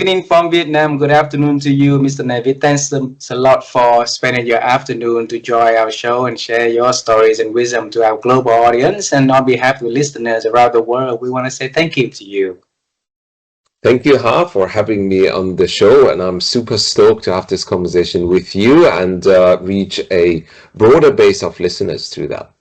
evening from Vietnam. Good afternoon to you, Mr. Navid. Thanks a lot for spending your afternoon to join our show and share your stories and wisdom to our global audience. And on behalf of the listeners around the world, we want to say thank you to you. Thank you, Ha, for having me on the show, and I'm super stoked to have this conversation with you and reach a broader base of listeners through that.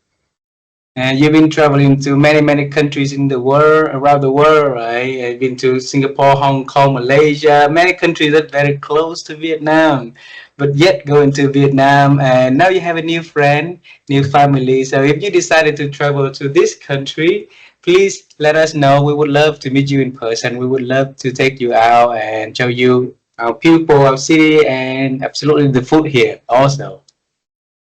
And you've been traveling to many countries in the world, around the world, right? You've been to Singapore, Hong Kong, Malaysia, many countries that are very close to Vietnam, but yet going to Vietnam, and now you have a new friend, new family. So if you decided to travel to this country, please let us know. We would love to meet you in person. We would love to take you out and show you our people, our city, and absolutely the food here also.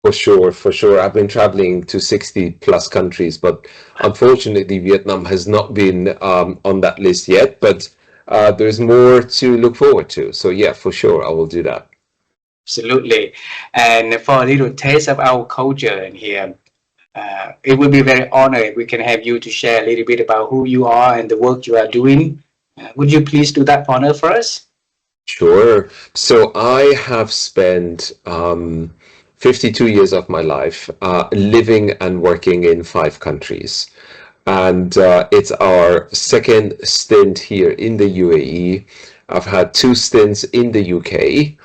For sure, for sure. I've been traveling to 60 plus countries, but unfortunately, Vietnam has not been on that list yet. But there's more to look forward to. So, yeah, for sure, I will do that. Absolutely. And for a little taste of our culture in here, it would be very honored if we can have you to share a little bit about who you are and the work you are doing. Would you please do that honor for us? Sure. So, I have spent 52 years of my life living and working in 5 countries. And it's our second stint here in the UAE. I've had 2 stints in the UK,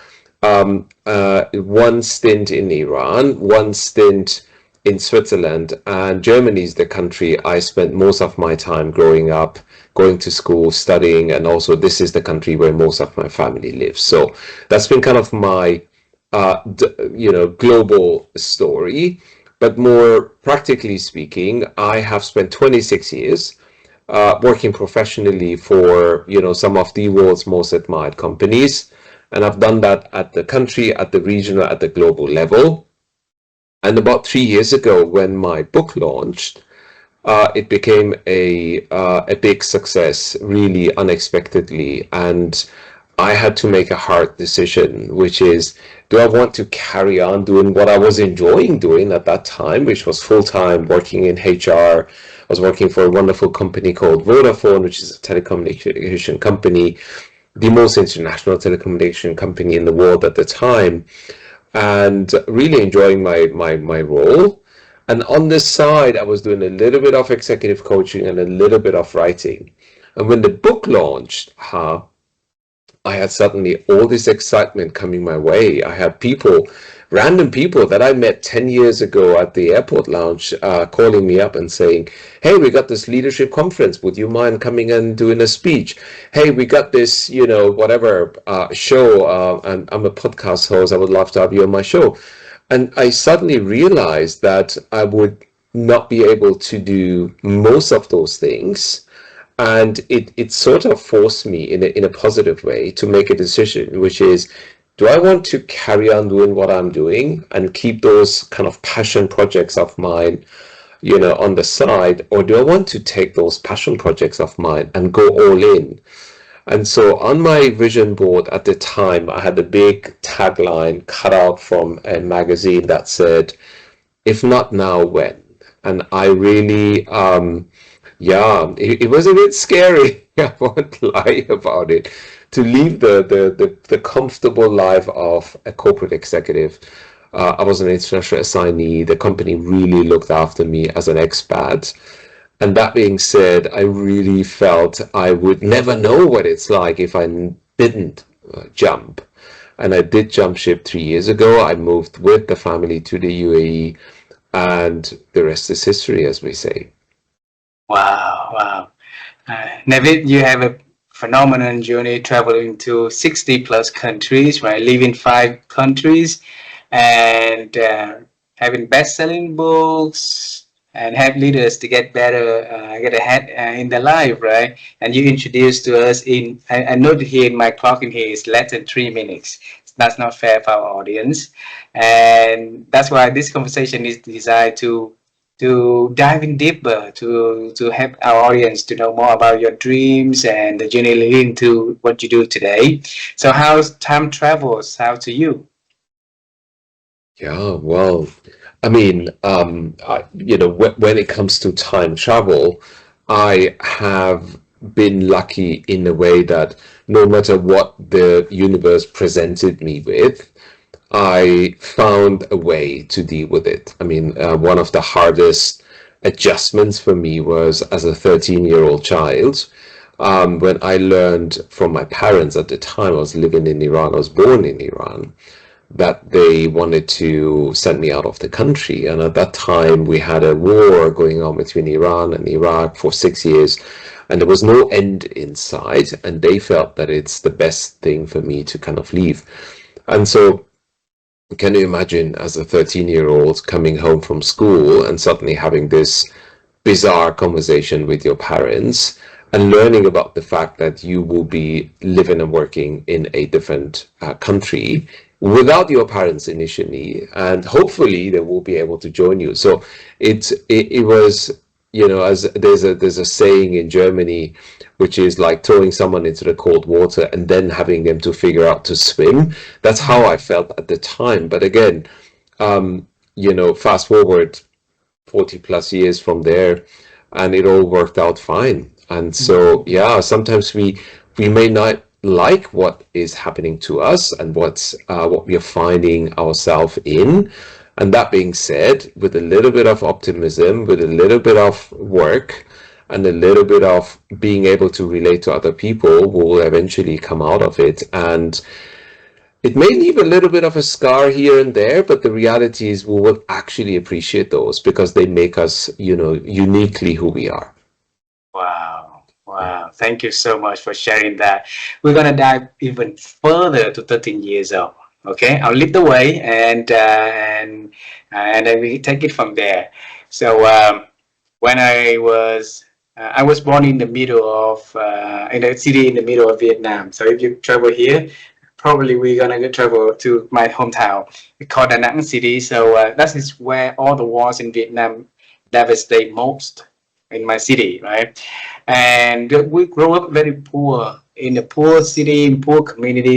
1 stint in Iran, 1 stint in Switzerland, and Germany is the country I spent most of my time growing up, going to school, studying, and also this is the country where most of my family lives. So that's been kind of my global story. But more practically speaking, I have spent 26 years working professionally for, some of the world's most admired companies. And I've done that at the country, at the regional, at the global level. And about 3 years ago, when my book launched, it became a big success, really unexpectedly. And I had to make a hard decision, which is, do I want to carry on doing what I was enjoying doing at that time, which was full-time working in HR. I was working for a wonderful company called Vodafone, which is a telecommunication company, the most international telecommunication company in the world at the time, and really enjoying my role. And on this side, I was doing a little bit of executive coaching and a little bit of writing. And when the book launched, I had suddenly all this excitement coming my way. I had random people that I met 10 years ago at the airport lounge calling me up and saying, hey, we got this leadership conference. Would you mind coming and doing a speech? Hey, we got this, whatever show. And I'm a podcast host. I would love to have you on my show. And I suddenly realized that I would not be able to do most of those things. And it sort of forced me in a positive way to make a decision, which is, do I want to carry on doing what I'm doing and keep those kind of passion projects of mine, on the side, or do I want to take those passion projects of mine and go all in? And so on my vision board at the time, I had a big tagline cut out from a magazine that said, if not now, when? And I really, it was a bit scary. I won't lie about it. To leave the comfortable life of a corporate executive. I was an international assignee. The company really looked after me as an expat. And that being said, I really felt I would never know what it's like if I didn't jump. And I did jump ship 3 years ago. I moved with the family to the UAE, and the rest is history, as we say. Wow. Navid, you have a phenomenal journey traveling to 60 plus countries, right? Living 5 countries and having best-selling books and help leaders to get better, get ahead in their life, right? And you introduced to us I noted here in my clock in here is less than 3 minutes. That's not fair for our audience. And that's why this conversation is designed to dive in deeper, to help our audience to know more about your dreams and the journey leading to what you do today. So how's time travels? How to you? Yeah, well, I mean, when it comes to time travel, I have been lucky in a way that no matter what the universe presented me with, I found a way to deal with it. I mean, one of the hardest adjustments for me was as a 13-year-old child, when I learned from my parents at the time. I was living in Iran, I was born in Iran, that they wanted to send me out of the country. And at that time, we had a war going on between Iran and Iraq for 6 years, and there was no end in sight. And they felt that it's the best thing for me to kind of leave. And so, can you imagine as a 13-year-old coming home from school and suddenly having this bizarre conversation with your parents and learning about the fact that you will be living and working in a different country without your parents initially, and hopefully they will be able to join you. So it was, as there's a saying in Germany, which is like throwing someone into the cold water and then having them to figure out to swim. That's how I felt at the time. But again, fast forward 40 plus years from there, and it all worked out fine. And so, yeah, sometimes we may not like what is happening to us and what we are finding ourselves in. And that being said, with a little bit of optimism, with a little bit of work, and a little bit of being able to relate to other people, we will eventually come out of it. And it may leave a little bit of a scar here and there, but the reality is we will actually appreciate those because they make us, uniquely who we are. Wow. Wow. Thank you so much for sharing that. We're going to dive even further to 13 years old. Okay. I'll lead the way and then we take it from there. So, when I was born in the middle of, in a city in the middle of Vietnam. So if you travel here, probably we're gonna travel to my hometown called Da Nang city. So that is where all the wars in Vietnam devastate most in my city, right? And we grow up very poor in a poor city, in poor community,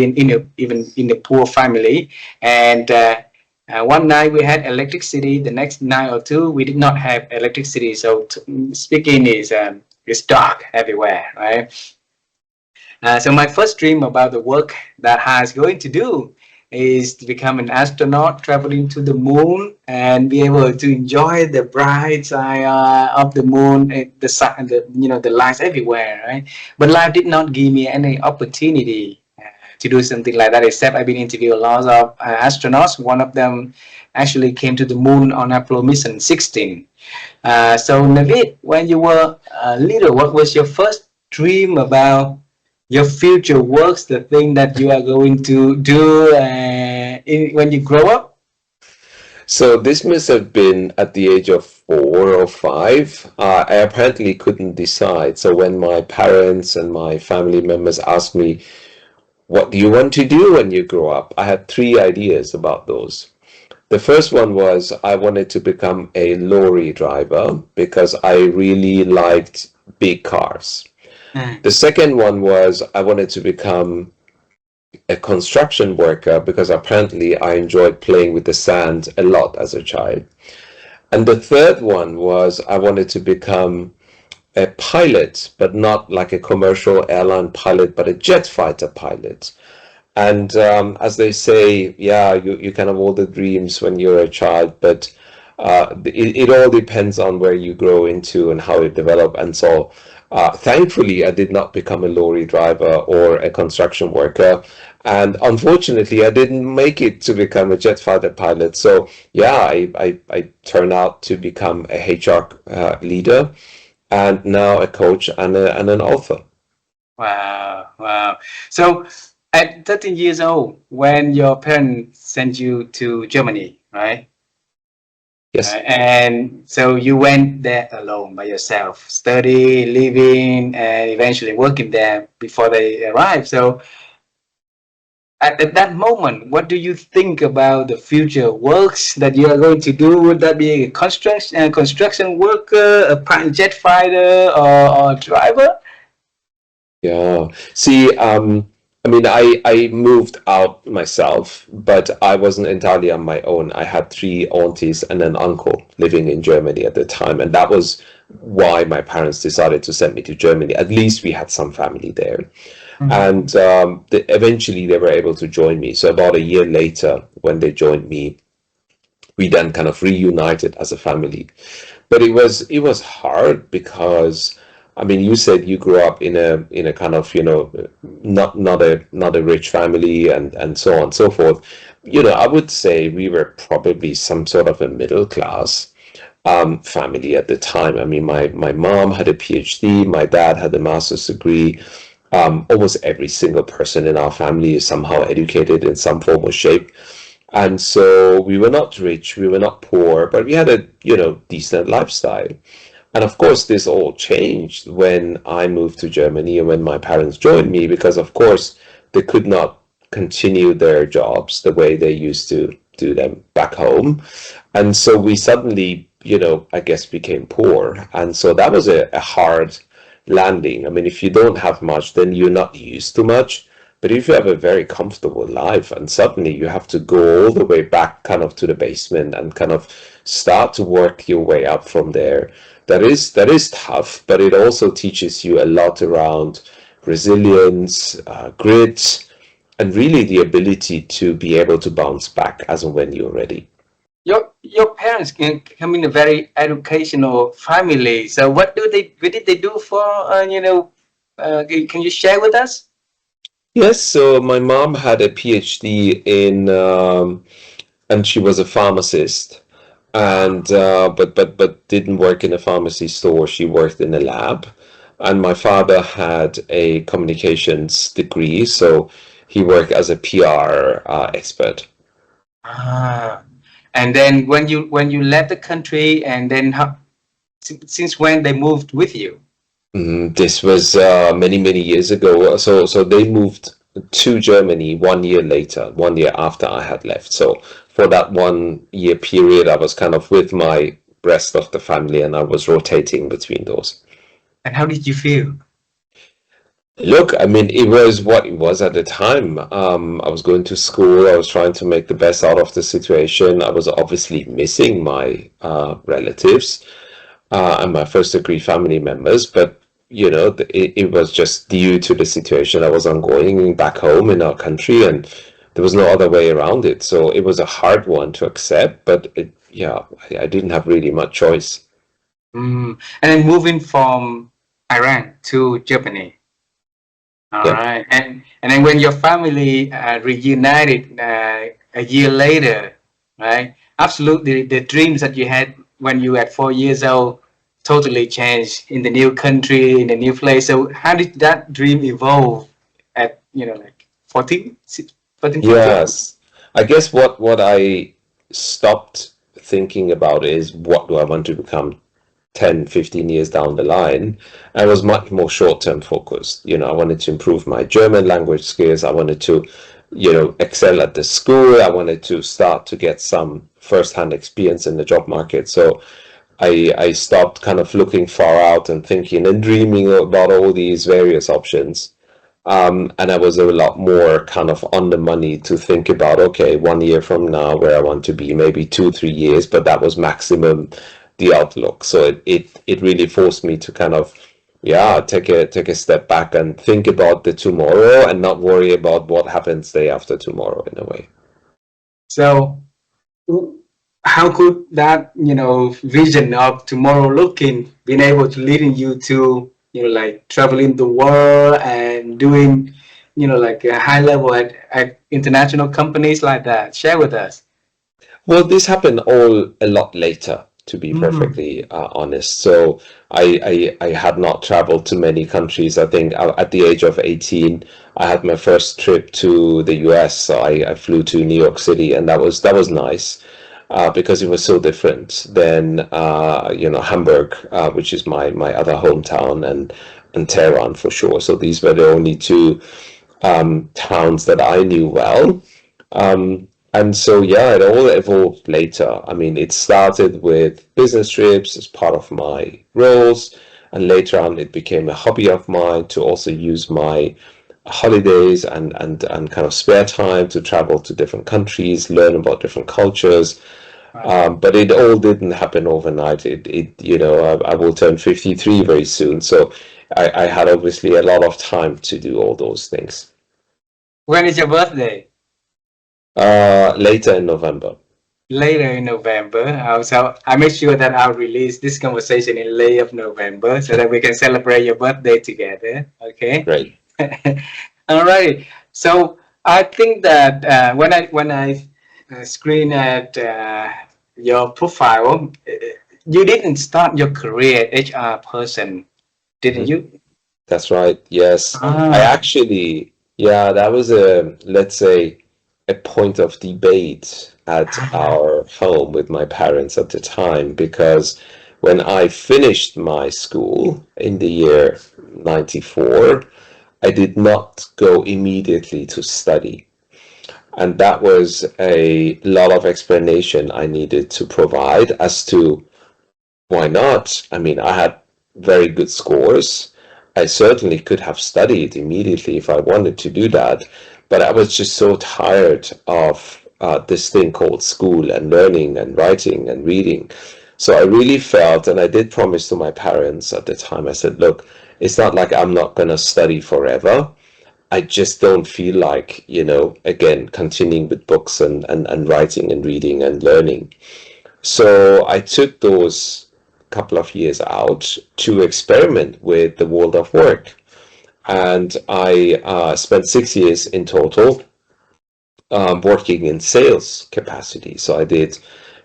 even in a poor family. And one night we had electricity. The next night or two we did not have electricity. So speaking is it's dark everywhere, right? So my first dream about the work that I was going to do is to become an astronaut, traveling to the moon, and be able to enjoy the bright side of the moon, the sun, the lights everywhere, right? But life did not give me any opportunity to do something like that. Except I've been interviewing lots of astronauts. One of them actually came to the moon on Apollo mission 16. So Navid, when you were little, what was your first dream about your future works, the thing that you are going to do when you grow up? So this must have been at the age of 4 or 5. I apparently couldn't decide. So when my parents and my family members asked me, what do you want to do when you grow up? I had 3 ideas about those. The first one was I wanted to become a lorry driver because I really liked big cars. The second one was I wanted to become a construction worker because apparently I enjoyed playing with the sand a lot as a child. And the third one was I wanted to become a pilot, but not like a commercial airline pilot, but a jet fighter pilot. And as they say, yeah, you kind of all the dreams when you're a child, but it all depends on where you grow into and how it develop. And so thankfully, I did not become a lorry driver or a construction worker. And unfortunately, I didn't make it to become a jet fighter pilot. So yeah, I turned out to become a HR leader and now a coach and an author. Wow, wow. So at 13 years old, when your parents sent you to Germany, right? Yes. And so you went there alone by yourself, study, living, and eventually working there before they arrived. So at that moment, what do you think about the future works that you are going to do? Would that be a construction worker, a jet fighter, or driver? Yeah. See, I mean, I moved out myself, but I wasn't entirely on my own. I had three aunties and an uncle living in Germany at the time, and that was why my parents decided to send me to Germany. At least we had some family there. Mm. And eventually they were able to join me. So about a year later, when they joined me, we then kind of reunited as a family. But it was hard because I mean you said you grew up in a kind of not a rich family and so on and so forth. I would say we were probably some sort of a middle class family at the time. I mean my mom had a PhD, my dad had a master's degree. Almost every single person in our family is somehow educated in some form or shape. And so we were not rich, we were not poor, but we had a, decent lifestyle. And of course, this all changed when I moved to Germany and when my parents joined me, because of course they could not continue their jobs the way they used to do them back home. And so we suddenly, I guess became poor. And so that was a hard landing. I mean, if you don't have much, then you're not used to much. But if you have a very comfortable life and suddenly you have to go all the way back kind of to the basement and kind of start to work your way up from there, that is tough, but it also teaches you a lot around resilience, grit, and really the ability to be able to bounce back as and when you're ready. Your parents come in a very educational family. So what did they do for can you share with us? Yes, so my mom had a PhD and she was a pharmacist, and but didn't work in a pharmacy store. She worked in a lab, and my father had a communications degree, so he worked as a PR expert. Ah, and then when you left the country, and then since when they moved with you? This was many, many years ago. So they moved to Germany 1 year later, 1 year after I had left. So for that 1 year period, I was kind of with my rest of the family, and I was rotating between those. And how did you feel? Look, I mean, it was what it was at the time. I was going to school. I was trying to make the best out of the situation. I was obviously missing my relatives and my first degree family members, but it was just due to the situation that was ongoing back home in our country, and there was no other way around it. So it was a hard one to accept, but yeah, I didn't have really much choice. And then moving from Iran to Germany. All Yeah. right, and then when your family reunited a year later, right? Absolutely, the dreams that you had when you were at 4 years old totally changed in the new country, in the new place. So how did that dream evolve at like 14, 14, 15? Yes. I guess what I stopped thinking about is what do I want to become 10, 15 years down the line. I was much more short-term focused. I wanted to improve my German language skills. I wanted to, excel at the school. I wanted to start to get some first-hand experience in the job market. So I stopped kind of looking far out and thinking and dreaming about all these various options. And I was a lot more kind of on the money to think about, okay, 1 year from now, where I want to be, maybe 2, 3 years, but that was maximum the outlook. So it really forced me to kind of, yeah, take a step back and think about the tomorrow and not worry about what happens day after tomorrow in a way. So how could that vision of tomorrow looking being able to leading you to like traveling the world and doing like a high level at international companies like that, share with us. Well, this happened all a lot later, to be Mm. perfectly honest. So I had not traveled to many countries. I think at the age of 18, I had my first trip to the US. So I flew to New York City, and that was nice because it was so different than Hamburg, which is my other hometown, and Tehran for sure. So these were the only two towns that I knew well. And so, yeah, it all evolved later. I mean, it started with business trips as part of my roles, and later on, it became a hobby of mine to also use my holidays and kind of spare time to travel to different countries, learn about different cultures. Right. But it all didn't happen overnight. I will turn 53 very soon, so I had obviously a lot of time to do all those things. When is your birthday? Later in November. Later in November. So I make sure that I'll release this conversation in late of November so that we can celebrate your birthday together. Okay. Great. All right. So I think that when I screen at your profile, you didn't start your career HR person, didn't Mhm. you? That's right. Yes. I Ah, actually, yeah, that was a, let's say, a point of debate at our home with my parents at the time because when I finished my school in the year 94, I did not go immediately to study. And that was a lot of explanation I needed to provide as to why not? I mean, I had very good scores. I certainly could have studied immediately if I wanted to do that, but I was just so tired of this thing called school and learning and writing and reading. So I really felt, and I did promise to my parents at the time, I said, look, it's not like I'm not going to study forever. I just don't feel like, again, continuing with books and writing and reading and learning. So I took those couple of years out to experiment with the world of work. And I spent 6 years in total working in sales capacity. So I did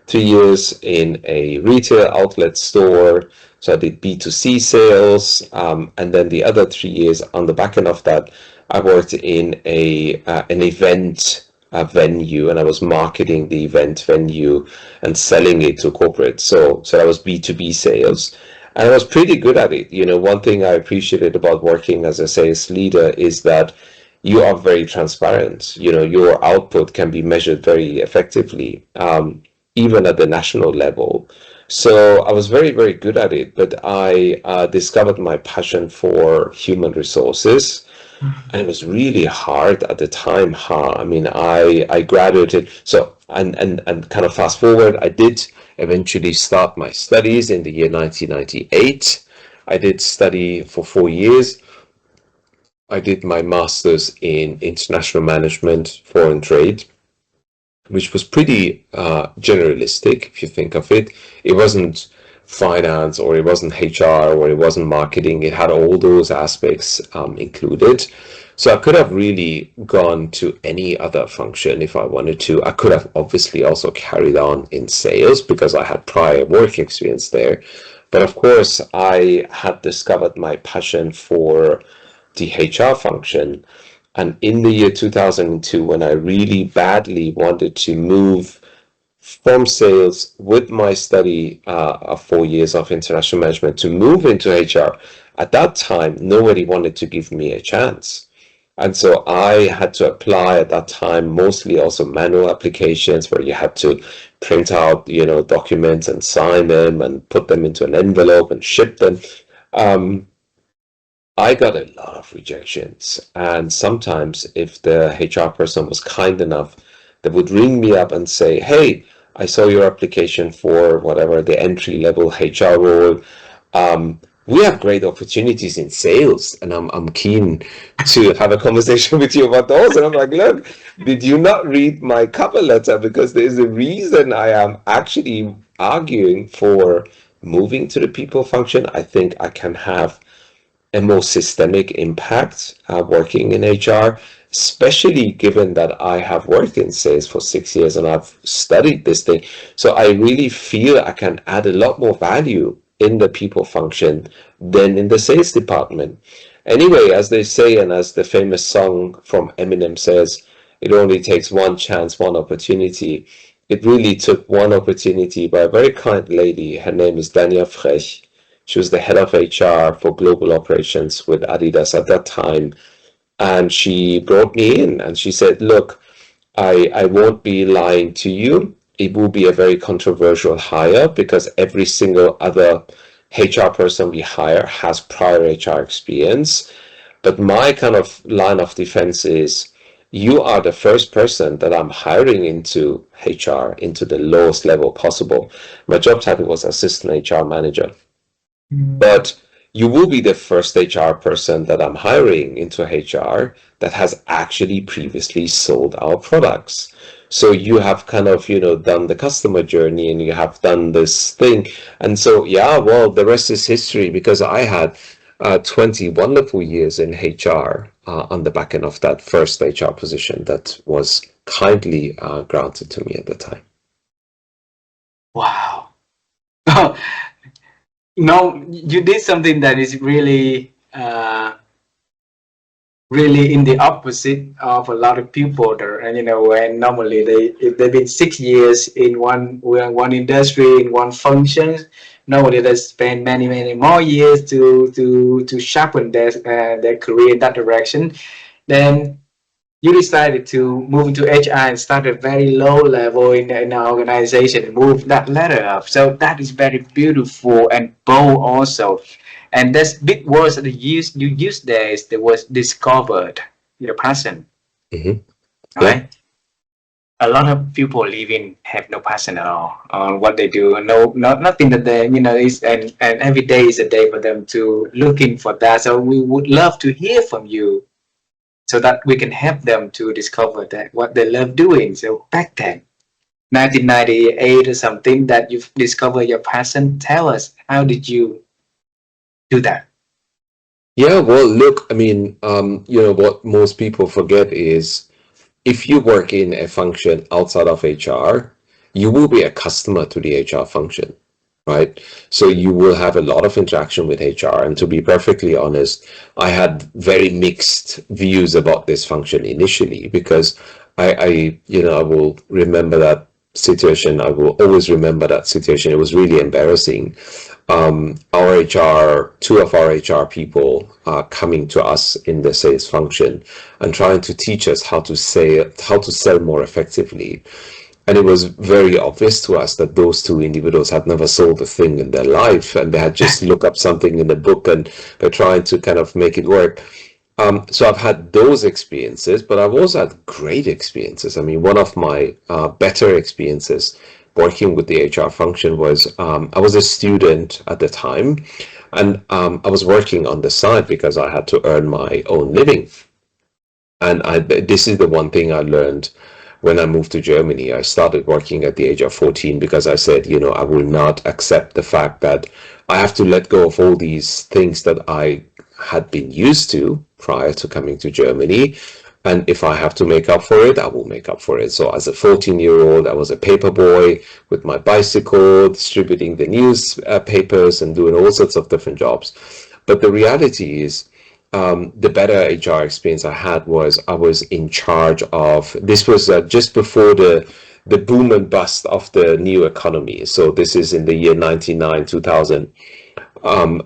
3 years in a retail outlet store. So I did B2C sales, and then the other 3 years on the back end of that, I worked in a an event venue, and I was marketing the event venue and selling it to corporate. So that was B2B sales. And I was pretty good at it. One thing I appreciated about working as a sales leader is that you are very transparent. Your output can be measured very effectively, even at the national level. So I was very, very good at it, but I discovered my passion for human resources. And it was really hard at the time, huh? I mean, I graduated. So, and kind of fast forward, I did eventually start my studies in the year 1998. I did study for 4 years. I did my master's in international management, foreign trade, which was pretty generalistic if you think of it. It wasn't finance or it wasn't HR or it wasn't marketing. It had all those aspects included. So I could have really gone to any other function if I wanted to. I could have obviously also carried on in sales because I had prior work experience there. But of course, I had discovered my passion for the HR function. And in the year 2002, when I really badly wanted to move from sales with my study of 4 years of international management to move into HR, at that time, nobody wanted to give me a chance. And so I had to apply at that time, mostly also manual applications where you had to print out, documents and sign them and put them into an envelope and ship them. Um, I got a lot of rejections, and sometimes if the HR person was kind enough, they would ring me up and say, "Hey, I saw your application for whatever the entry level HR role. We have great opportunities in sales, and I'm keen to have a conversation with you about those." And I'm like, "Look, did you not read my cover letter? Because there's a reason I am actually arguing for moving to the people function. I think I can have a more systemic impact working in HR, especially given that I have worked in sales for 6 years and I've studied this thing. So I really feel I can add a lot more value in the people function than in the sales department. Anyway, as they say, and as the famous song from Eminem says, it only takes one chance, one opportunity. It really took one opportunity by a very kind lady. Her name is Dania Frech. She was the head of HR for global operations with Adidas at that time. And she brought me in and she said, look, I won't be lying to you. It will be a very controversial hire because every single other HR person we hire has prior HR experience. But my kind of line of defense is you are the first person that I'm hiring into HR, into the lowest level possible. My job title was assistant HR manager. But you will be the first HR person that I'm hiring into HR that has actually previously sold our products. So you have kind of, done the customer journey and you have done this thing. And so, yeah, well, the rest is history because I had 20 wonderful years in HR on the back end of that first HR position that was kindly granted to me at the time. Wow. No, you did something that is really, really in the opposite of a lot of people there. And when normally if they've been 6 years in one industry, in one function, normally they spend many more years to sharpen their career in that direction. Then you decided to move into HR and start at very low level in an organization and move that ladder up. So that is very beautiful and bold also. And that's big words that you use there is the word discovered your passion, Mm-hmm. Yeah. right? A lot of people living have no passion at all on what they do. No, nothing that they, is, and every day is a day for them to looking for that. So we would love to hear from you so that we can help them to discover that what they love doing. So back then, 1998 or something, that you've discovered your passion. Tell us, how did you do that? Yeah, well, look, I mean, what most people forget is if you work in a function outside of HR, you will be a customer to the HR function, right? So you will have a lot of interaction with HR. And to be perfectly honest, I had very mixed views about this function initially because I will remember that situation. I will always remember that situation. It was really embarrassing. Our HR, two of our HR people are coming to us in the sales function and trying to teach us how to sell more effectively. And it was very obvious to us that those two individuals had never sold a thing in their life, and they had just looked up something in the book and they're trying to kind of make it work. So I've had those experiences, but I've also had great experiences. I mean, one of my better experiences working with the HR function was I was a student at the time, and I was working on the side because I had to earn my own living. And this is the one thing I learned when I moved to Germany. I started working at the age of 14 because I said, I will not accept the fact that I have to let go of all these things that I had been used to prior to coming to Germany. And if I have to make up for it, I will make up for it. So as a 14-year-old, I was a paper boy with my bicycle, distributing the newspapers and doing all sorts of different jobs. But the reality is, the better HR experience I had was I was in charge of, this was just before the boom and bust of the new economy. So this is in the year 99, 2000.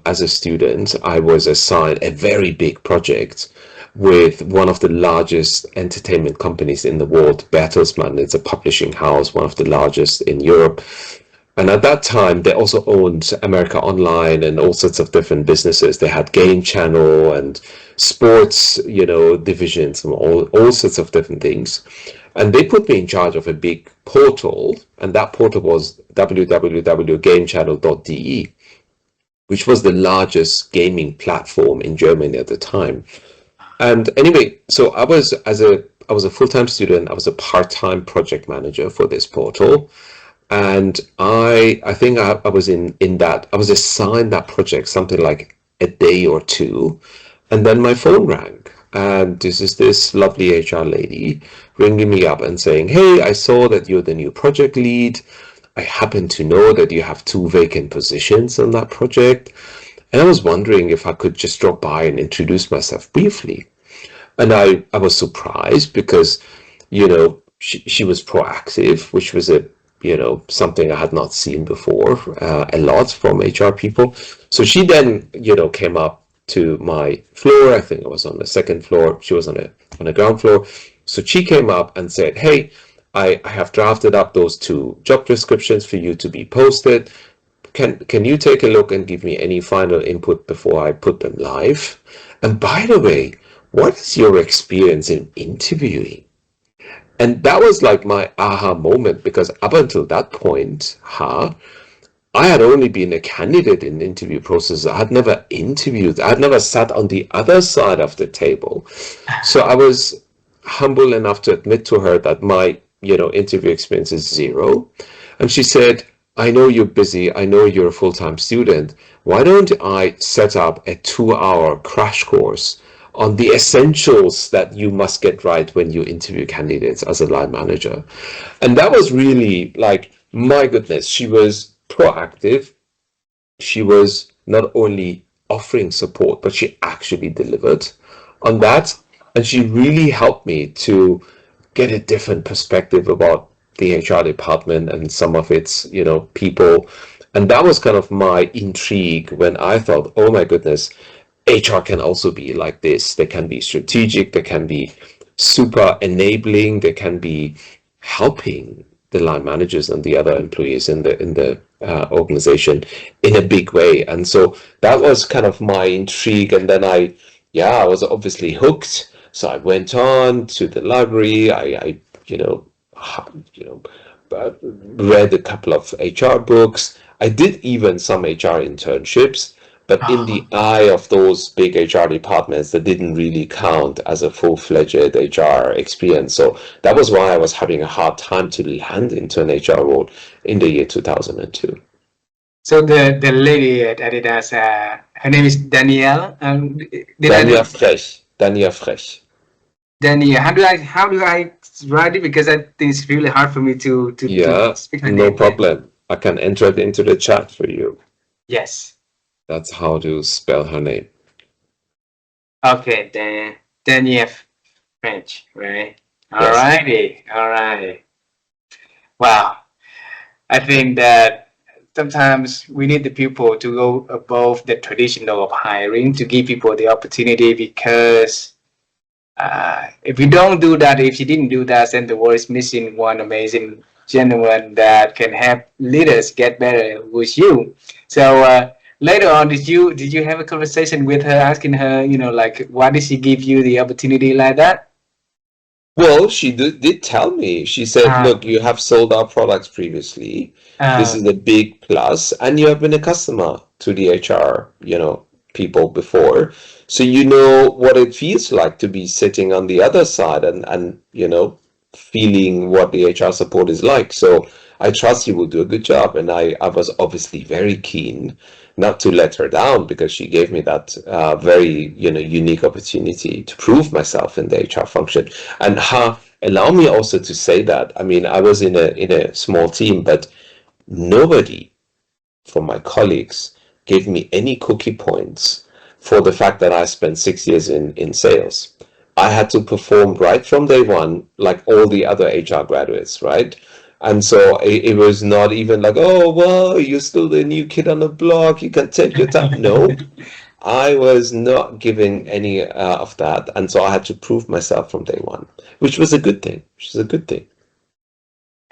As a student, I was assigned a very big project with one of the largest entertainment companies in the world, Bertelsmann. It's a publishing house, one of the largest in Europe. And at that time, they also owned America Online and all sorts of different businesses. They had Game Channel and sports, divisions and all sorts of different things. And they put me in charge of a big portal, and that portal was www.gamechannel.de, which was the largest gaming platform in Germany at the time. And anyway, so I was a full-time student. I was a part-time project manager for this portal. And I think I was in that, I was assigned that project something like a day or two, and then my phone rang, and this lovely HR lady ringing me up and saying, "Hey, I saw that you're the new project lead. I happen to know that you have two vacant positions on that project, and I was wondering if I could just drop by and introduce myself briefly." And I was surprised because, she was proactive, which was something I had not seen before a lot from HR people. So she then, came up to my floor. I think I was on the second floor. She was on the ground floor. So she came up and said, "Hey, I have drafted up those two job descriptions for you to be posted. Can you take a look and give me any final input before I put them live?" And by the way, what is your experience in interviewing? And that was like my aha moment, because up until that point, I had only been a candidate in interview processes. I had never interviewed. I had never sat on the other side of the table. So I was humble enough to admit to her that my, interview experience is zero. And she said, I know you're busy. I know you're a full-time student. Why don't I set up a 2-hour crash course on the essentials that you must get right when you interview candidates as a line manager? And that was really like, my goodness, she was proactive. She was not only offering support, but she actually delivered on that. And she really helped me to get a different perspective about the HR department and some of its, people. And that was kind of my intrigue when I thought, oh my goodness, HR can also be like this. They can be strategic, they can be super enabling, they can be helping the line managers and the other employees in the organization in a big way. And so that was kind of my intrigue. And then I was obviously hooked. So I went on to the library. I read a couple of HR books. I did even some HR internships, but in the eye of those big HR departments, that didn't really count as a full-fledged HR experience. So that was why I was having a hard time to land into an HR role in the year 2002. So the lady at Adidas, her name is Danielle. Dania Frech. Dania Frech. Danielle. How do I write it? Because I think it's really hard for me to Yeah, speak her no name. problem. I can enter it into the chat for you. Yes. That's how to spell her name. Okay. Danielle French, right? Yes. Alrighty. Wow. I think that sometimes we need the people to go above the traditional of hiring to give people the opportunity, because if you don't do that, if you didn't do that, then the world is missing one amazing gentleman that can help leaders get better with you. So later on, did you have a conversation with her, asking her, like, why did she give you the opportunity like that? Well, she did tell me. She said, Uh, look, you have sold our products previously. This uh, is a big plus, and you have been a customer to the HR, people before. So you know what it feels like to be sitting on the other side and feeling what the HR support is like. So I trust you will do a good job. And I was obviously very keen not to let her down, because she gave me that very unique opportunity to prove myself in the HR function. And allow me also to say that, I mean, I was in a small team, but nobody from my colleagues gave me any cookie points for the fact that I spent 6 years in sales. I had to perform right from day one, like all the other HR graduates, right? And so it was not even like, oh, well, you're still the new kid on the block, you can take your time. No, I was not giving any of that. And so I had to prove myself from day one, which was a good thing,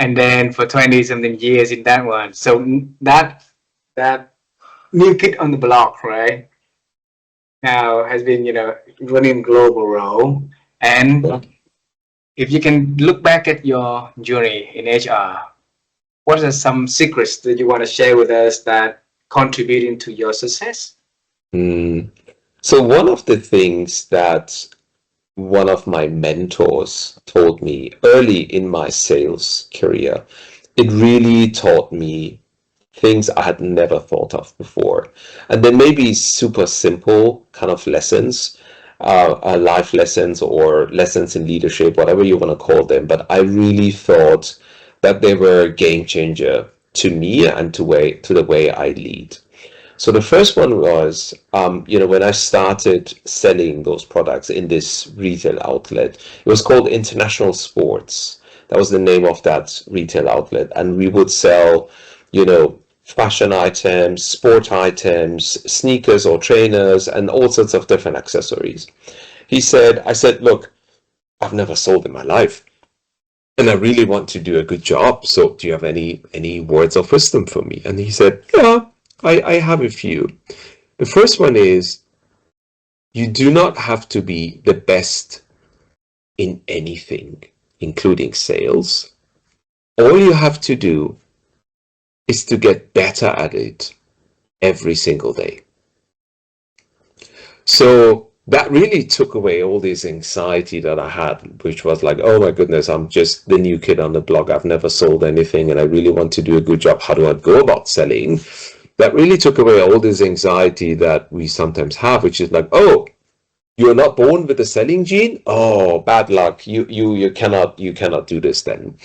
and then for 20 something years in that one. So that new kid on the block, right, now has been, running global role. And if you can look back at your journey in HR, what are some secrets that you want to share with us that contributing to your success? So one of the things that one of my mentors told me early in my sales career, it really taught me things I had never thought of before. And they may be super simple kind of lessons, life lessons or lessons in leadership, whatever you want to call them. But I really thought that they were a game changer to me and to the way I lead. So the first one was, when I started selling those products in this retail outlet, it was called International Sports. That was the name of that retail outlet. And we would sell, fashion items, sport items, sneakers or trainers, and all sorts of different accessories. I said, look, I've never sold in my life, and I really want to do a good job. So do you have any words of wisdom for me? And he said, yeah, I have a few. The first one is, You do not have to be the best in anything, including sales. All you have to do is to get better at it every single day. So that really took away all this anxiety that I had, which was like, oh my goodness, I'm just the new kid on the block. I've never sold anything and I really want to do a good job. How do I go about selling? That really took away all this anxiety that we sometimes have, which is like, oh, you're not born with a selling gene? Oh, bad luck. You cannot do this then.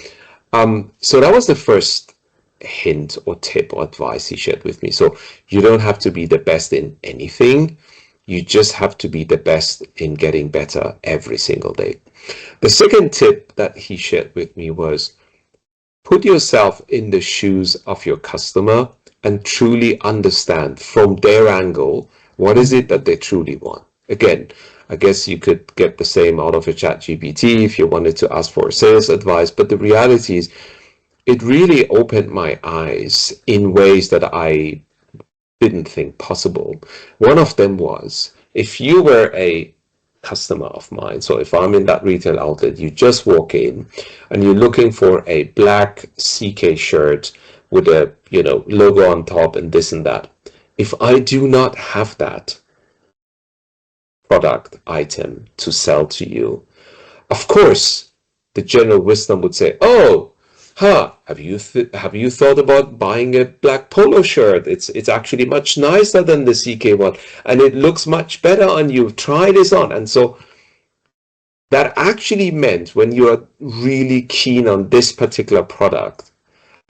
So that was the first hint or tip or advice he shared with me. So you don't have to be the best in anything. You just have to be the best in getting better every single day. The second tip that he shared with me was put yourself in the shoes of your customer and truly understand from their angle what is it that they truly want. Again, I guess you could get the same out of a chat GPT if you wanted to ask for sales advice, but the reality is it really opened my eyes in ways that I didn't think possible. One of them was if you were a customer of mine, so if I'm in that retail outlet, you just walk in and you're looking for a black CK shirt with a logo on top and this and that. If I do not have that product item to sell to you, of course the general wisdom would say, oh, have you thought about buying a black polo shirt? It's actually much nicer than the CK one, and it looks much better on you. Try this on. And so that actually meant when you are really keen on this particular product,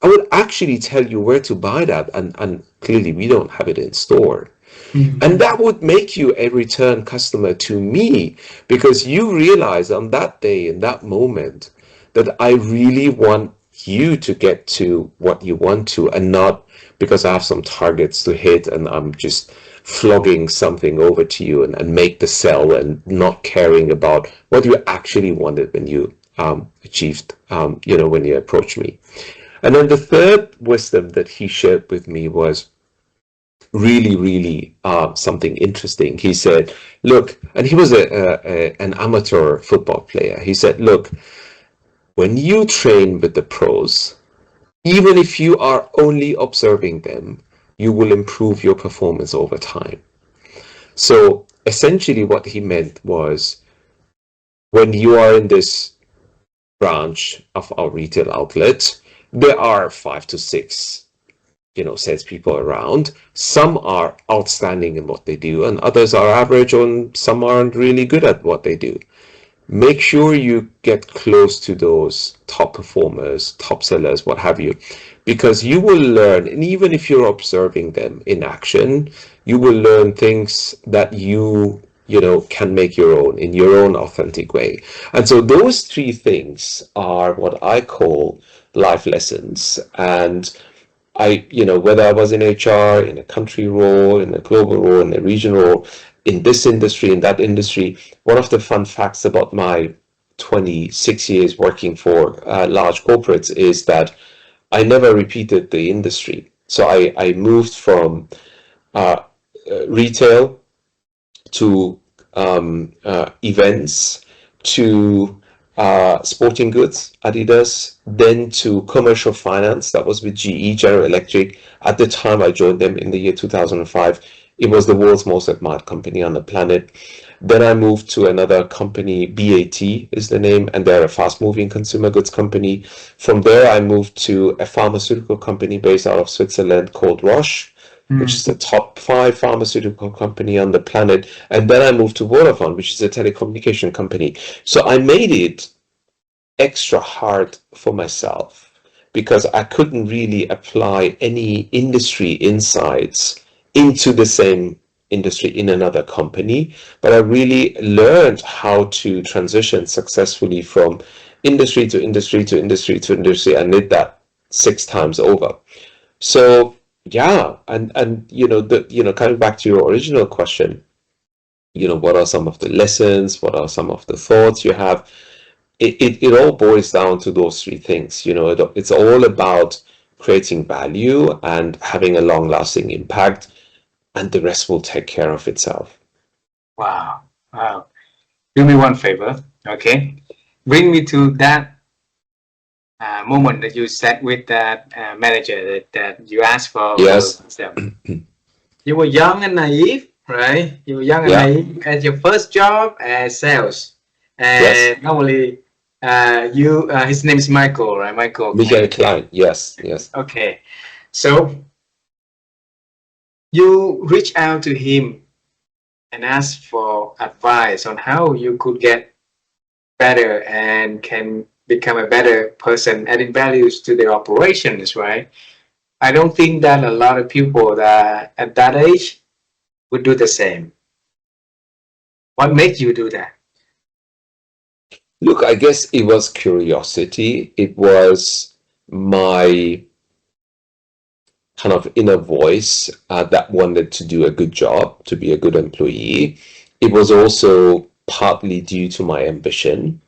I would actually tell you where to buy that, and clearly we don't have it in store. And that would make you a return customer to me because you realize on that day, in that moment, that I really want you to get to what you want to, and not because I have some targets to hit and I'm just flogging something over to you and make the sell and not caring about what you actually wanted when you achieved, when you approached me. And then the third wisdom that he shared with me was really something interesting. He said, look, and he was an amateur football player. He said, look, when you train with the pros, even if you are only observing them, you will improve your performance over time. So essentially what he meant was when you are in this branch of our retail outlet, there are 5 to 6 salespeople around. Some are outstanding in what they do, and others are average, and some aren't really good at what they do. Make sure you get close to those top performers, top sellers, what have you, because you will learn, and even if you're observing them in action, you will learn things that you can make your own in your own authentic way. And so those 3 things are what I call life lessons. And whether I was in HR, in a country role, in a global role, in a regional role, in this industry, in that industry, one of the fun facts about my 26 years working for large corporates is that I never repeated the industry. So I moved from retail to events to sporting goods, Adidas, then to commercial finance. That was with GE, General Electric. At the time I joined them in the year 2005, it was the world's most admired company on the planet. Then I moved to another company, BAT is the name, and they're a fast-moving consumer goods company. From there, I moved to a pharmaceutical company based out of Switzerland called Roche, which is the top 5 pharmaceutical company on the planet. And then I moved to Vodafone, which is a telecommunication company. So I made it extra hard for myself because I couldn't really apply any industry insights into the same industry in another company. But I really learned how to transition successfully from industry to industry to industry to industry. I did that 6 times over. So yeah, and coming back to your original question, what are some of the lessons? What are some of the thoughts you have? It all boils down to those 3 things. It's all about creating value and having a long-lasting impact, and the rest will take care of itself. Wow. Wow. Do me one favor, okay? Bring me to that moment that you sat with that manager that you asked for Yes. wisdom. You were young and naive, right? You were young and Yeah. naive at your first job as sales. Yes. And normally, his name is Michael, right? Michael Michael Klein. Klein. Yes. Yes. Okay. So you reach out to him and ask for advice on how you could get better and can become a better person, adding values to their operations, right? I don't think that a lot of people that at that age would do the same. What made you do that? Look, I guess it was curiosity. It was my kind of inner voice that wanted to do a good job, to be a good employee. It was also partly due to my ambition,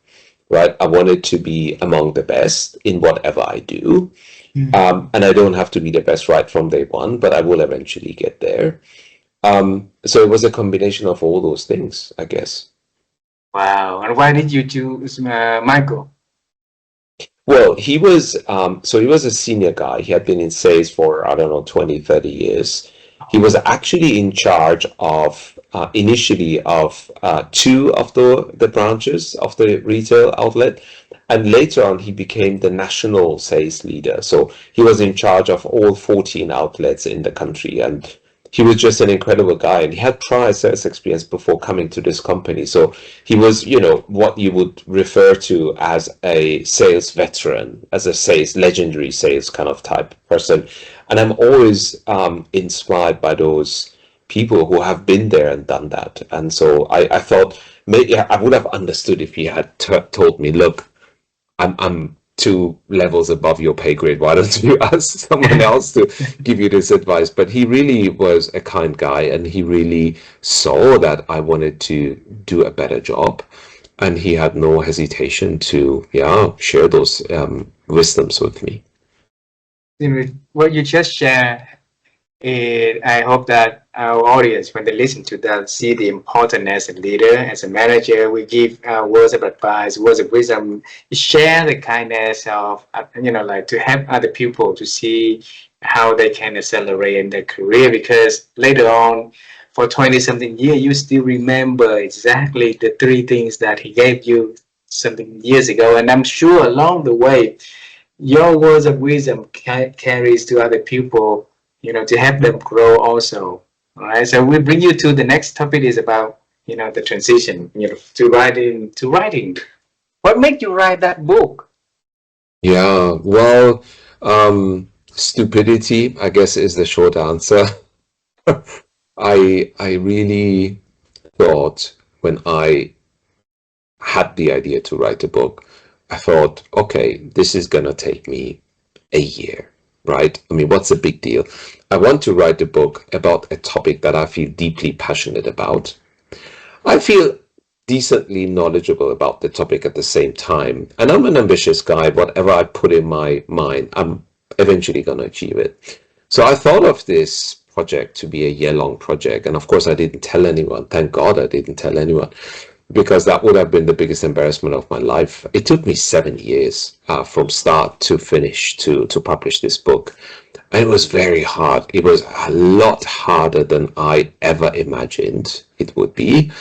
right? I wanted to be among the best in whatever I do. And I don't have to be the best right from day one, but I will eventually get there. So it was a combination of all those things, I guess. Wow. And why did you choose Michael? Well, he was a senior guy. He had been in sales for, I don't know, 20, 30 years. He was actually in charge of, initially of two of the branches of the retail outlet. And later on, he became the national sales leader. So he was in charge of all 14 outlets in the country. And he was just an incredible guy. And he had prior sales experience before coming to this company. So he was, what you would refer to as a sales veteran, as a sales, legendary sales kind of type person. And I'm always inspired by those people who have been there and done that. And so I thought maybe I would have understood if he had told me, look, I'm 2 levels above your pay grade. Why don't you ask someone else to give you this advice? But he really was a kind guy, and he really saw that I wanted to do a better job, and he had no hesitation to, yeah, share those wisdoms with me. What you just shared, I hope that our audience, when they listen to that, see the importance as a leader, as a manager. We give words of advice, words of wisdom, share the kindness of, like to help other people to see how they can accelerate in their career. Because later on, for 20 something years, you still remember exactly the 3 things that he gave you something years ago. And I'm sure along the way, your words of wisdom carries to other people, to help them grow also. All right. So we bring you to the next topic is about, the transition, to writing. What made you write that book? Yeah, well, stupidity, I guess, is the short answer. I really thought when I had the idea to write a book, I thought, okay, this is gonna take me a year, right? I mean, what's the big deal? I want to write a book about a topic that I feel deeply passionate about. I feel decently knowledgeable about the topic at the same time. And I'm an ambitious guy. Whatever I put in my mind, I'm eventually going to achieve it. So I thought of this project to be a year-long project. And of course, I didn't tell anyone. Thank God I didn't tell anyone, because that would have been the biggest embarrassment of my life. It took me 7 years from start to finish to publish this book. And it was very hard. It was a lot harder than I ever imagined it would be.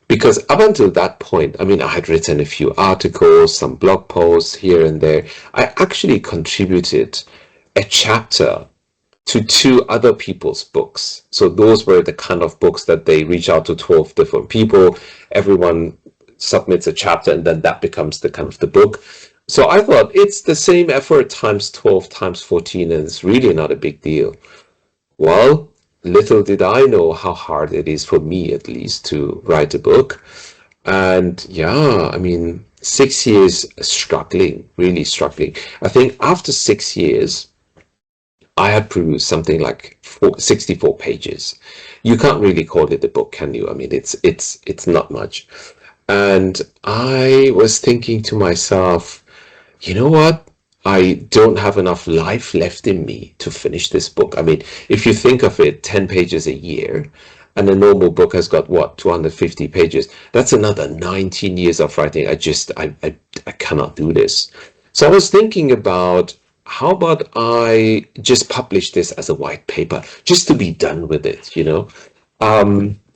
Because up until that point, I mean, I had written a few articles, some blog posts here and there. I actually contributed a chapter to 2 other people's books. So those were the kind of books that they reach out to 12 different people. Everyone submits a chapter, and then that becomes the kind of the book. So I thought it's the same effort times 12 times 14, and it's really not a big deal. Well, little did I know how hard it is for me, at least, to write a book. And yeah, I mean, 6 years struggling, really struggling. I think after 6 years, I had produced something like 64 pages. You can't really call it a book, can you? I mean, it's not much. And I was thinking to myself, you know what? I don't have enough life left in me to finish this book. I mean, if you think of it, 10 pages a year, and a normal book has got what, 250 pages. That's another 19 years of writing. I cannot do this. So I was thinking about, how about I just publish this as a white paper, just to be done with it, you know?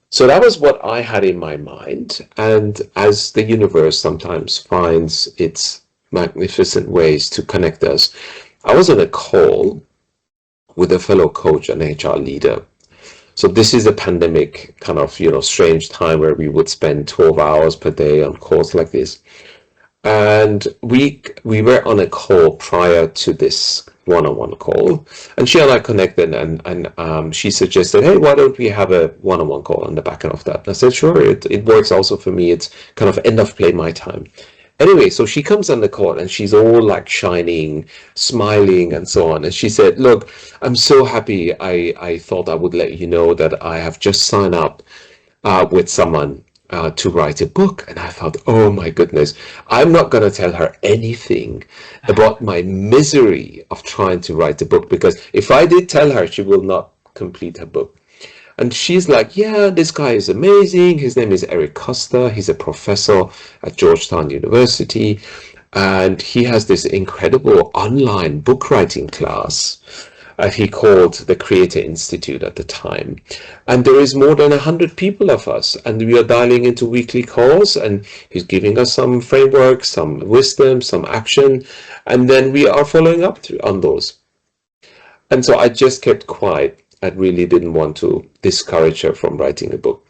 So that was what I had in my mind. And as the universe sometimes finds its magnificent ways to connect us, I was on a call with a fellow coach and HR leader. So this is a pandemic kind of, strange time where we would spend 12 hours per day on calls like this. And we were on a call prior to this one-on-one call, and she and I connected, and she suggested, hey, why don't we have a one-on-one call on the back end of that? And I said, sure, it works also for me. It's kind of end of play my time. Anyway, so she comes on the call and she's all like shining, smiling, and so on. And she said, look, I'm so happy. I thought I would let you know that I have just signed up with someone to write a book. And I thought, oh my goodness, I'm not going to tell her anything about my misery of trying to write a book, because if I did tell her, she will not complete her book. And she's like, yeah, this guy is amazing. His name is Eric Costa. He's a professor at Georgetown University. And he has this incredible online book writing class he called the Creator Institute at the time. And there is more than 100 people of us. And we are dialing into weekly calls. And he's giving us some framework, some wisdom, some action. And then we are following up on those. And so I just kept quiet. I really didn't want to discourage her from writing a book.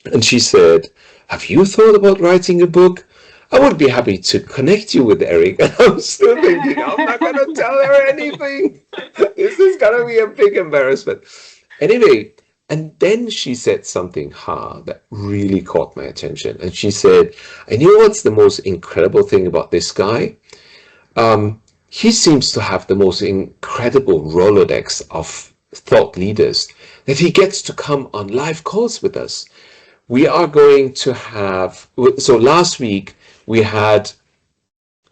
And she said, have you thought about writing a book? I would be happy to connect you with Eric. And I'm still thinking, I'm not going to tell her anything. This is going to be a big embarrassment. Anyway, and then she said something that really caught my attention. And she said, and you know what's the most incredible thing about this guy? He seems to have the most incredible Rolodex of thought leaders that he gets to come on live calls with us. We are going to have, so last week we had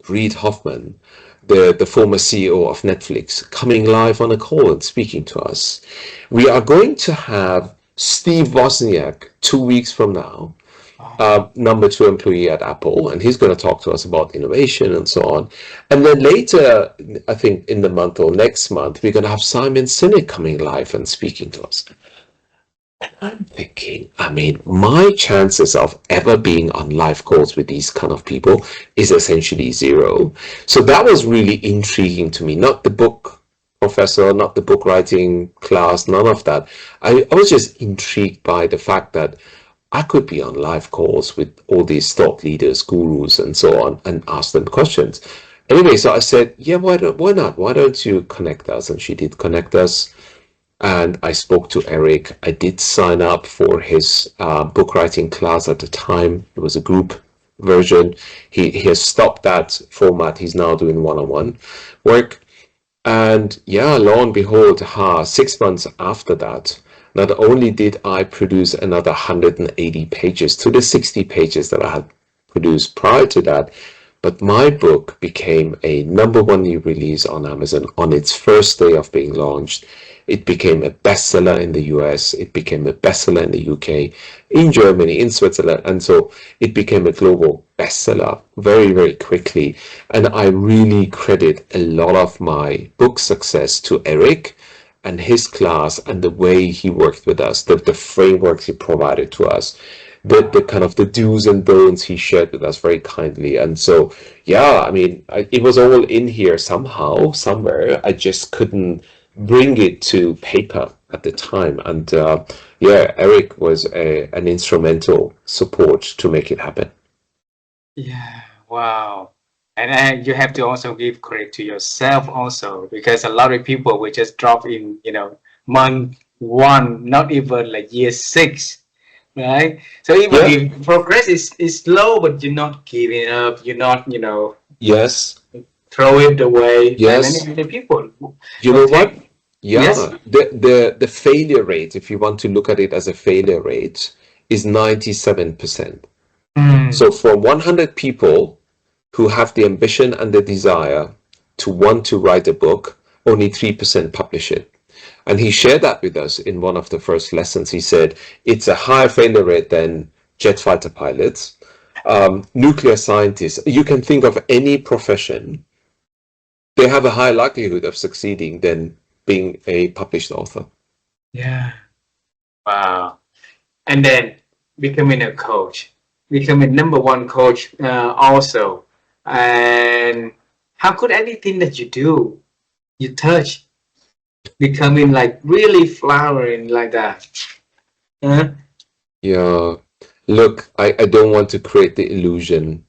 Reid Hoffman, the former CEO of Netflix, coming live on a call and speaking to us. We are going to have Steve Wozniak 2 weeks from now, number 2 employee at Apple, and he's going to talk to us about innovation and so on. And then later, I think in the month or next month, we're going to have Simon Sinek coming live and speaking to us. And I'm thinking, I mean, my chances of ever being on live calls with these kind of people is essentially zero. So that was really intriguing to me. Not the book professor, not the book writing class, none of that. I was just intrigued by the fact that I could be on live calls with all these thought leaders, gurus, and so on, and ask them questions. Anyway, so I said, yeah, why not? Why don't you connect us? And she did connect us. And I spoke to Eric. I did sign up for his book writing class at the time. It was a group version. He has stopped that format. He's now doing one-on-one work. And yeah, lo and behold, 6 months after that, not only did I produce another 180 pages to the 60 pages that I had produced prior to that, but my book became a #1 new release on Amazon on its first day of being launched. It became a bestseller in the US. It became a bestseller in the UK, in Germany, in Switzerland. And so it became a global bestseller very, very quickly. And I really credit a lot of my book success to Eric and his class and the way he worked with us, the frameworks he provided to us, the kind of the do's and don'ts he shared with us very kindly. And so, yeah, I mean, it was all in here somehow, somewhere. I just couldn't bring it to paper at the time. And yeah, Eric was an instrumental support to make it happen. Yeah, wow. And you have to also give credit to yourself also, because a lot of people will just drop in, month 1, not even like year 6, right? So even if progress is slow, but you're not giving up, you're not, Yes. throw it away. Yes. And many people. You know what? Yeah. Yes. The failure rate, if you want to look at it as a failure rate, is 97%. So for 100 people who have the ambition and the desire to want to write a book, only 3% publish it. And he shared that with us in one of the first lessons. He said it's a higher failure rate than jet fighter pilots, nuclear scientists. You can think of any profession, they have a high likelihood of succeeding than being a published author. Yeah. Wow. And then becoming a coach, becoming number one coach also. And how could anything that you do, you touch, becoming like really flowering like that? Huh? Yeah. Look, I don't want to create the illusion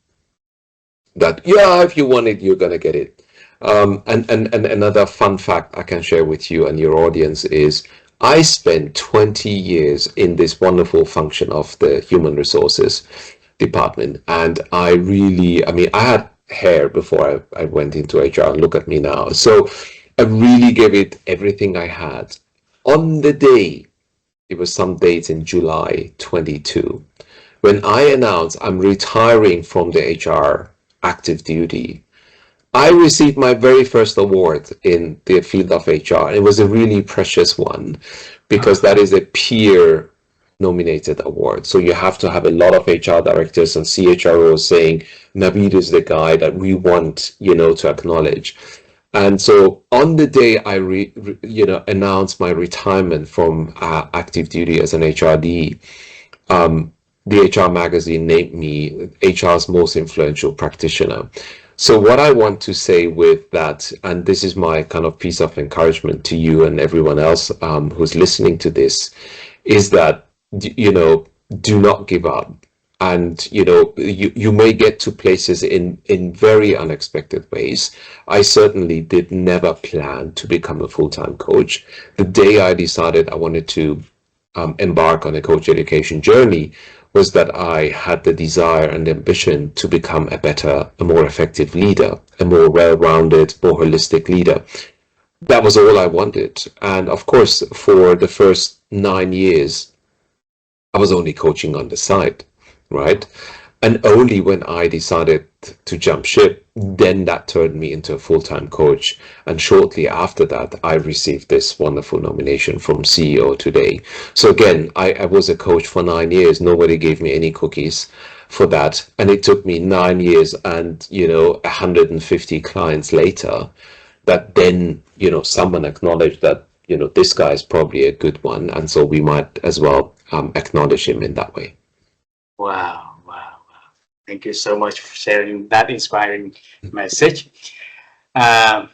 that, yeah, if you want it, you're going to get it. And another fun fact I can share with you and your audience is I spent 20 years in this wonderful function of the human resources department. And I really, I mean, I had hair before I went into HR. Look at me now. So I really gave it everything I had. On the day, it was some dates in July 22, when I announced I'm retiring from the HR active duty, I received my very first award in the field of HR. It was a really precious one because that is a peer nominated award. So you have to have a lot of HR directors and CHROs saying, Navid is the guy that we want, to acknowledge. And so on the day I, announced my retirement from active duty as an HRD, the HR magazine named me HR's most influential practitioner. So what I want to say with that, and this is my kind of piece of encouragement to you and everyone else who's listening to this, is that, do not give up. And, you may get to places in very unexpected ways. I certainly did never plan to become a full-time coach. The day I decided I wanted to embark on a coach education journey was that I had the desire and ambition to become a better, a more effective leader, a more well-rounded, more holistic leader. That was all I wanted. And of course, for the first 9 years, I was only coaching on the side, right? And only when I decided to jump ship, then that turned me into a full-time coach. And shortly after that, I received this wonderful nomination from CEO Today. So again, I was a coach for 9 years. Nobody gave me any cookies for that. And it took me 9 years and, 150 clients later that then, someone acknowledged that, this guy is probably a good one. And so we might as well acknowledge him in that way. Wow, wow, wow. Thank you so much for sharing that inspiring message. That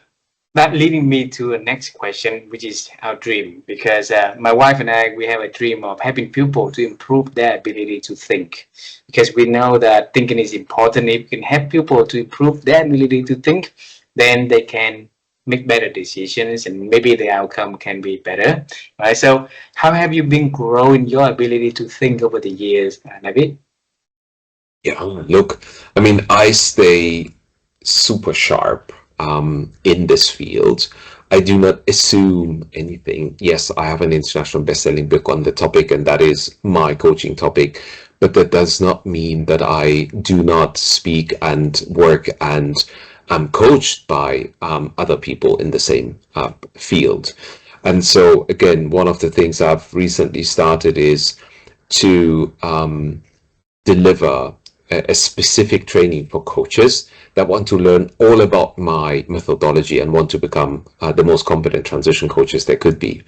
leading me to the next question, which is our dream. Because my wife and I, we have a dream of helping people to improve their ability to think. Because we know that thinking is important. If we can help people to improve their ability to think, then they can make better decisions and maybe the outcome can be better, right? So how have you been growing your ability to think over the years, Navid? Yeah, look, I mean, I stay super sharp in this field. I do not assume anything. Yes, I have an international best-selling book on the topic, and that is my coaching topic. But that does not mean that I do not speak and work and am coached by other people in the same field. And so, again, one of the things I've recently started is to deliver a specific training for coaches that want to learn all about my methodology and want to become the most competent transition coaches they could be.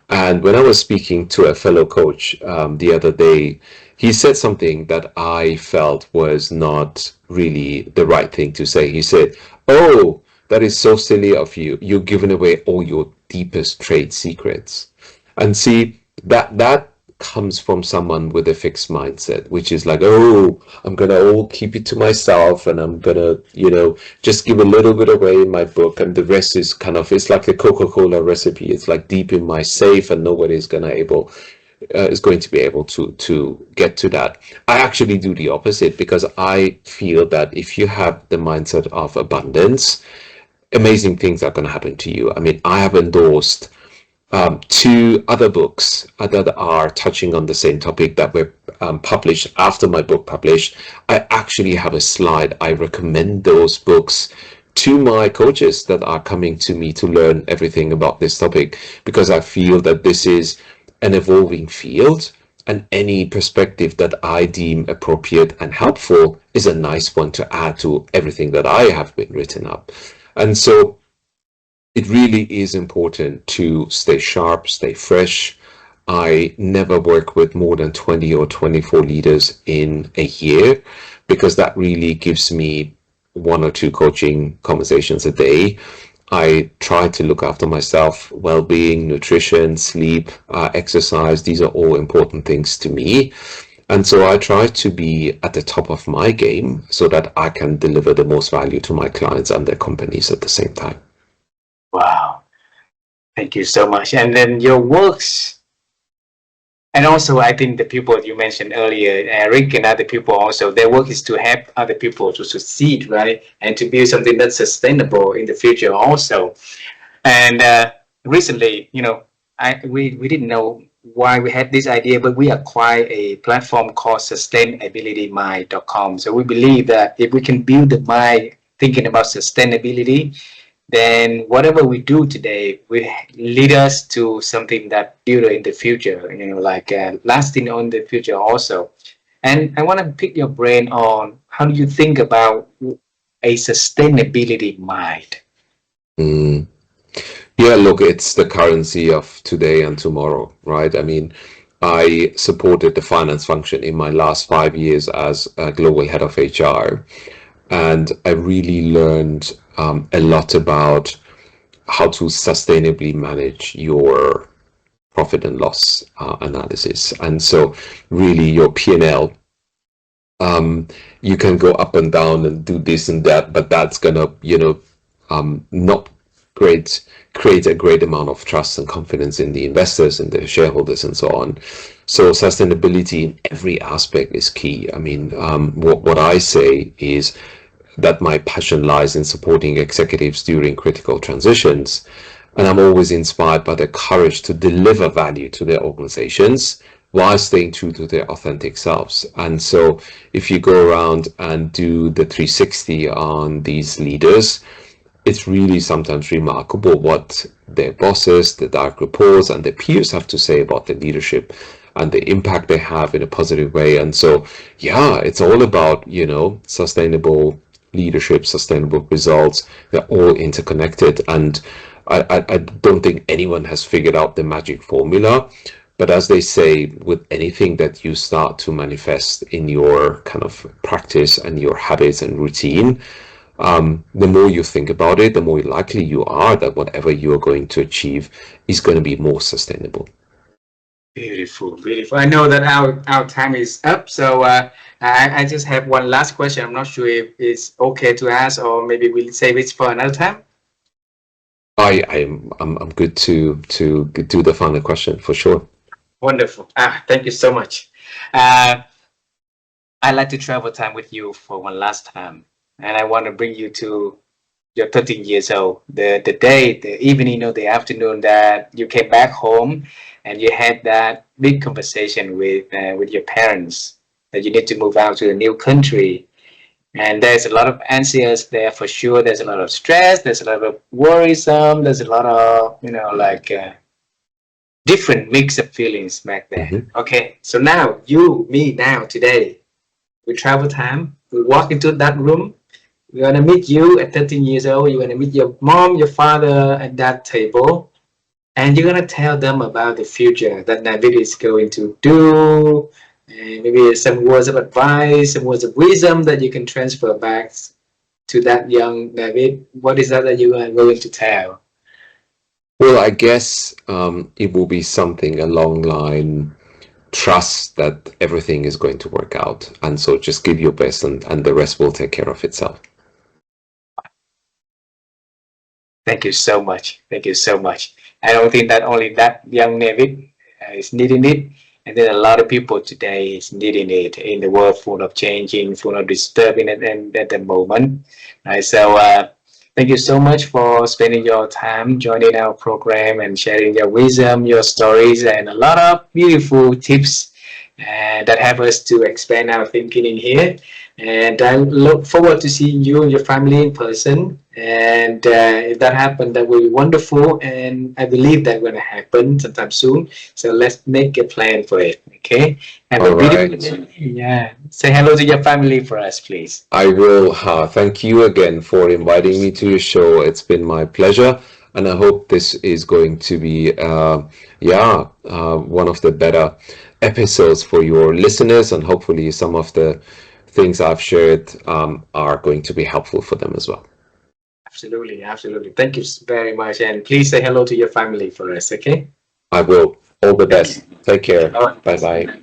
And when I was speaking to a fellow coach the other day, he said something that I felt was not really the right thing to say. He said, "Oh, that is so silly of you. You're giving away all your deepest trade secrets." And see, that comes from someone with a fixed mindset, which is like, oh, I'm gonna all keep it to myself and I'm gonna, just give a little bit away in my book and the rest is kind of, it's like a Coca-Cola recipe. It's like deep in my safe and nobody's is going to be able to get to that. I actually do the opposite because I feel that if you have the mindset of abundance, amazing things are going to happen to you. I mean, I have endorsed 2 other books that are touching on the same topic that were published after my book published. I actually have a slide. I recommend those books to my coaches that are coming to me to learn everything about this topic, because I feel that this is an evolving field, and any perspective that I deem appropriate and helpful is a nice one to add to everything that I have been written up. And so it really is important to stay sharp, stay fresh. I never work with more than 20 or 24 leaders in a year, because that really gives me 1 or 2 coaching conversations a day. I try to look after myself, well-being, nutrition, sleep, exercise. These are all important things to me. And so I try to be at the top of my game so that I can deliver the most value to my clients and their companies at the same time. Wow. Thank you so much. And then your works, and also I think the people you mentioned earlier, Eric and other people also, their work is to help other people to succeed, right? And to build something that's sustainable in the future also. And recently, we didn't know why we had this idea, but we acquired a platform called sustainabilitymind.com. So we believe that if we can build the mind thinking about sustainability, then whatever we do today will lead us to something that builder in the future, lasting on the future also. And I want to pick your brain on how do you think about a sustainability mind? Mm. Yeah, look, it's the currency of today and tomorrow, right? I mean, I supported the finance function in my last 5 years as a global head of HR, and I really learned a lot about how to sustainably manage your profit and loss analysis. And so, really, your P&L, you can go up and down and do this and that, but that's gonna, not create a great amount of trust and confidence in the investors and the shareholders and so on. So sustainability in every aspect is key. I mean, what I say is that my passion lies in supporting executives during critical transitions, and I'm always inspired by their courage to deliver value to their organizations while staying true to their authentic selves. And so if you go around and do the 360 on these leaders, it's really sometimes remarkable what their bosses, the direct reports, and their peers have to say about their leadership and the impact they have in a positive way. And so, yeah, it's all about, sustainable leadership, sustainable results. They're all interconnected. And I don't think anyone has figured out the magic formula. But as they say, with anything that you start to manifest in your kind of practice and your habits and routine, the more you think about it, the more likely you are that whatever you are going to achieve is going to be more sustainable. Beautiful, beautiful. I know that our time is up, so I just have one last question. I'm not sure if it's okay to ask, or maybe we'll save it for another time. I'm good to do the final question for sure. Wonderful. Thank you so much. I'd like to travel time with you for one last time, and I want to bring you to your 13 years old, the day, the evening or the afternoon that you came back home and you had that big conversation with your parents that you need to move out to a new country. And there's a lot of anxious there for sure. There's a lot of stress. There's a lot of worrisome. There's a lot of, different mix of feelings back there. Mm-hmm. Okay, so now me now today, we travel time. We walk into that room. We're gonna meet you at 13 years old. You're gonna meet your mom, your father at that table, and you're gonna tell them about the future that Navid is going to do, and maybe some words of advice, some words of wisdom that you can transfer back to that young Navid. What is that you are going to tell? Well, I guess it will be something along line, trust that everything is going to work out. And so just give your best, and the rest will take care of itself. Thank you so much. Thank you so much. I don't think that only that young Navid is needing it, and then a lot of people today is needing it in the world full of changing, full of disturbing at the moment. Right, so thank you so much for spending your time joining our program and sharing your wisdom, your stories, and a lot of beautiful tips and that help us to expand our thinking in here. And I look forward to seeing you and your family in person. And if that happens, that will be wonderful. And I believe that's going to happen sometime soon. So let's make a plan for it. Okay. Have a All beautiful right. day. Yeah. Say hello to your family for us, please. I will. Thank you again for inviting me to your show. It's been my pleasure, and I hope this is going to be, one of the better episodes for your listeners, and hopefully some of the things I've shared are going to be helpful for them as well. Absolutely. Absolutely. Thank you very much. And please say hello to your family for us. Okay. I will. All the Thank you. best. Take care. All Bye bye. right.